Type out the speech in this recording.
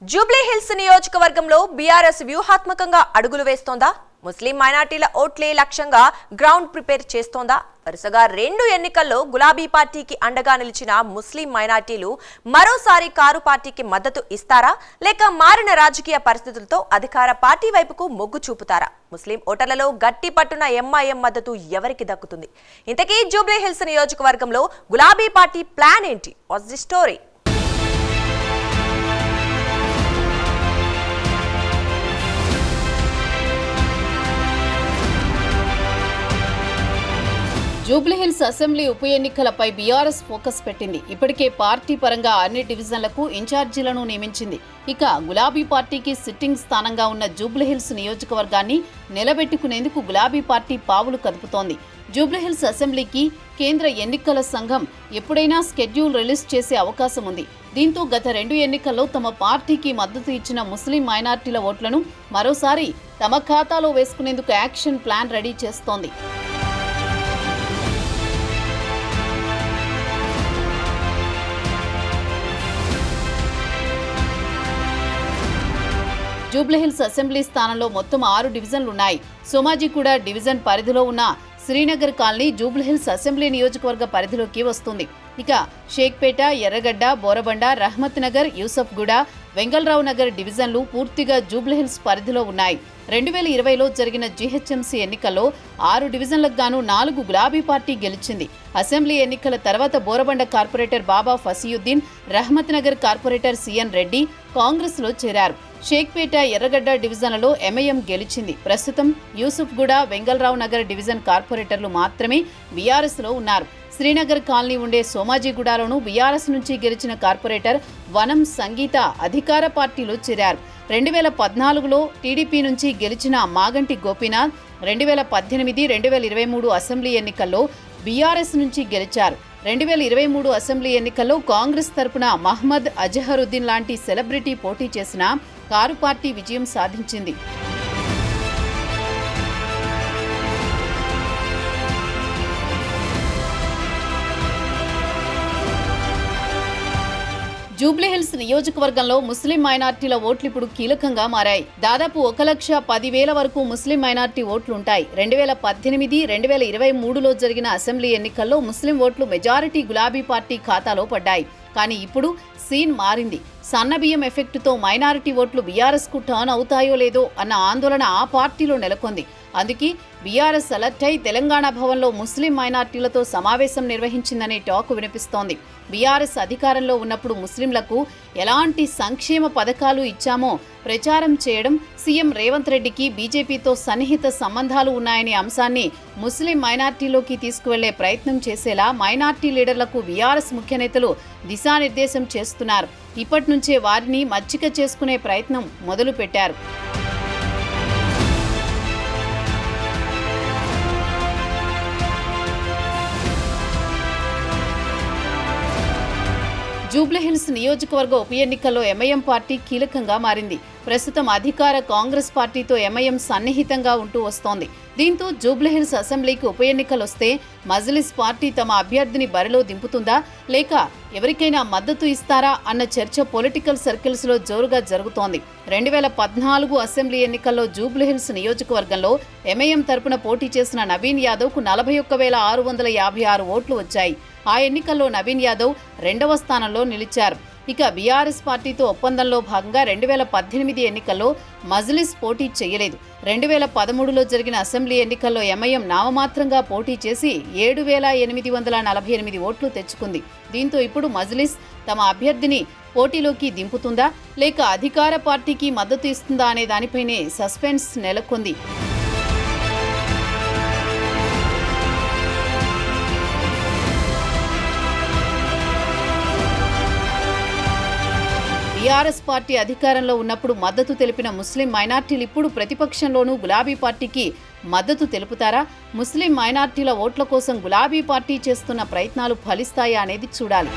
జూబ్లీహిల్స్ నియోజకవర్గంలో బీఆర్ఎస్ వ్యూహాత్మకంగా అడుగులు వేస్తోందా? ముస్లిం మైనార్టీల ఓట్లే లక్ష్యంగా గ్రౌండ్ ప్రిపేర్ చేస్తోందా? వరుసగా 2 ఎన్నికల్లో గులాబీ పార్టీకి అండగా నిలిచిన ముస్లిం మైనార్టీలు మరోసారి కారు పార్టీకి మద్దతు ఇస్తారా, లేక మారిన రాజకీయ పరిస్థితులతో అధికార పార్టీ వైపుకు మొగ్గు చూపుతారా? ముస్లిం ఓటర్లలో గట్టి పట్టున ఎంఐఎం మద్దతు ఎవరికి దక్కుతుంది? ఇంతకీ జూబ్లీహిల్స్ నియోజకవర్గంలో గులాబీ పార్టీ ప్లాన్ ఏంటి? What's the story? Jubilee Hills assembly ఉప ఎన్నికలపై బీఆర్ఎస్ ఫోకస్ పెట్టింది. ఇప్పటికే పార్టీ పరంగా అన్ని డివిజన్లకు ఇన్ఛార్జీలను నియమించింది. ఇక గులాబీ పార్టీకి సిట్టింగ్ స్థానంగా ఉన్న జూబ్లీహిల్స్ నియోజకవర్గాన్ని నిలబెట్టుకునేందుకు గులాబీ పార్టీ పావులు కదుపుతోంది. జూబ్లీహిల్స్ అసెంబ్లీకి కేంద్ర ఎన్నికల సంఘం ఎప్పుడైనా స్కెడ్యూల్ రిలీజ్ చేసే అవకాశం ఉంది. దీంతో గత 2 ఎన్నికల్లో తమ పార్టీకి మద్దతు ఇచ్చిన ముస్లిం మైనార్టీల ఓట్లను మరోసారి తమ ఖాతాలో వేసుకునేందుకు యాక్షన్ ప్లాన్ రెడీ చేస్తోంది. జూబ్లీహిల్స్ అసెంబ్లీ స్థానంలో మొత్తం 6 డివిజన్లున్నాయి. సోమాజిగూడ డివిజన్ పరిధిలో ఉన్న శ్రీనగర్ కాలనీ జూబ్లీహిల్స్ అసెంబ్లీ నియోజకవర్గ పరిధిలోకి వస్తుంది. ఇక షేక్పేట, ఎర్రగడ్డ, బోరబండ, రహమత్ నగర్, యూసఫ్గూడ, వెంగళరావు నగర్ డివిజన్లు పూర్తిగా జూబ్లీహిల్స్ పరిధిలో ఉన్నాయి. 2020లో జరిగిన జీహెచ్ఎంసీ ఎన్నికల్లో 6 డివిజన్లకు గాను 4 గులాబీ పార్టీ గెలిచింది. అసెంబ్లీ ఎన్నికల తర్వాత బోరబండ కార్పొరేటర్ బాబా ఫసీయుద్దీన్, రహమత్ నగర్ కార్పొరేటర్ సిఎన్ రెడ్డి కాంగ్రెస్లో చేరారు. షేక్పేట, ఎర్రగడ్డ డివిజన్లలో ఎంఐఎం గెలిచింది. ప్రస్తుతం యూసుఫ్గూడ, వెంగళరావు నగర్ డివిజన్ కార్పొరేటర్లు మాత్రమే బీఆర్ఎస్లో ఉన్నారు. శ్రీనగర్ కాలనీ ఉండే సోమాజిగూడలోనూ బీఆర్ఎస్ నుంచి గెలిచిన కార్పొరేటర్ వనం సంగీత అధికార పార్టీలో చేరారు. 2014లో టీడీపీ నుంచి గెలిచిన మాగంటి గోపీనాథ్ 2018, 2023 అసెంబ్లీ ఎన్నికల్లో బీఆర్ఎస్ నుంచి గెలిచారు. 2023 అసెంబ్లీ ఎన్నికల్లో కాంగ్రెస్ తరపున మహ్మద్ అజహరుద్దీన్ లాంటి సెలబ్రిటీ పోటీ చేసిన కారు పార్టీ విజయం సాధించింది. జూబ్లీహిల్స్ నియోజకవర్గంలో ముస్లిం మైనార్టీల ఓట్లు ఇప్పుడు కీలకంగా మారాయి. దాదాపు 1,10,000 వరకు ముస్లిం మైనార్టీ ఓట్లుంటాయి. 2018, 2023లో జరిగిన అసెంబ్లీ ఎన్నికల్లో ముస్లిం ఓట్లు మెజారిటీ గులాబీ పార్టీ ఖాతాలో పడ్డాయి. కానీ ఇప్పుడు సీన్ మారింది. సన్నబియ్యం ఎఫెక్టుతో మైనారిటీ ఓట్లు బీఆర్ఎస్కు టర్న్ అవుతాయో లేదో అన్న ఆందోళన ఆ పార్టీలో నెలకొంది. అందుకే బీఆర్ఎస్ అలర్ట్ అయి తెలంగాణ భవన్లో ముస్లిం మైనార్టీలతో సమావేశం నిర్వహించిందనే టాక్ వినిపిస్తోంది. బీఆర్ఎస్ అధికారంలో ఉన్నప్పుడు ముస్లింలకు ఎలాంటి సంక్షేమ పథకాలు ఇచ్చామో ప్రచారం చేయడం, సీఎం రేవంత్ రెడ్డికి బీజేపీతో సన్నిహిత సంబంధాలు ఉన్నాయనే అంశాన్ని ముస్లిం మైనార్టీలోకి తీసుకువెళ్లే ప్రయత్నం చేసేలా మైనార్టీ లీడర్లకు బీఆర్ఎస్ ముఖ్య నేతలు దిశానిర్దేశం చేస్తున్నారు. ఇప్పటి నుంచే వారిని మచ్చిక చేసుకునే ప్రయత్నం మొదలుపెట్టారు. జూబ్లీహిల్స్ నియోజకవర్గ ఉప ఎన్నికల్లో ఎంఐఎం పార్టీ కీలకంగా మారింది. ప్రస్తుతం అధికార కాంగ్రెస్ పార్టీతో ఎంఐఎం సన్నిహితంగా ఉంటూ వస్తోంది. దీంతో జూబ్లీహిల్స్ అసెంబ్లీకి ఉప ఎన్నికలొస్తే మజ్లిస్ పార్టీ తమ అభ్యర్థిని బరిలో దింపుతుందా, లేక ఎవరికైనా మద్దతు ఇస్తారా అన్న చర్చ పొలిటికల్ సర్కిల్స్లో జోరుగా జరుగుతోంది. 2014 అసెంబ్లీ ఎన్నికల్లో జూబ్లీహిల్స్ నియోజకవర్గంలో ఎంఐఎం తరపున పోటీ చేసిన నవీన్ యాదవ్కు 41,656 ఓట్లు వచ్చాయి. ఆ ఎన్నికల్లో నవీన్ యాదవ్ 2వ స్థానంలో నిలిచారు. ఇక బీఆర్ఎస్ పార్టీతో ఒప్పందంలో భాగంగా 2018 ఎన్నికల్లో మజ్లిస్ పోటీ చేయలేదు. 2013లో జరిగిన అసెంబ్లీ ఎన్నికల్లో ఎంఐఎం నామమాత్రంగా పోటీ చేసి 7,848 ఓట్లు తెచ్చుకుంది. దీంతో ఇప్పుడు మజ్లిస్ తమ అభ్యర్థిని పోటీలోకి దింపుతుందా, లేక అధికార పార్టీకి మద్దతు ఇస్తుందా అనే దానిపైనే సస్పెన్స్ నెలకొంది. బీఆర్ఎస్ పార్టీ అధికారంలో ఉన్నప్పుడు మద్దతు తెలిపిన ముస్లిం మైనార్టీలు ఇప్పుడు ప్రతిపక్షంలోనూ గులాబీ పార్టీకి మద్దతు తెలుపుతారా? ముస్లిం మైనార్టీల ఓట్ల కోసం గులాబీ పార్టీ చేస్తున్న ప్రయత్నాలు ఫలిస్తాయా అనేది చూడాలి.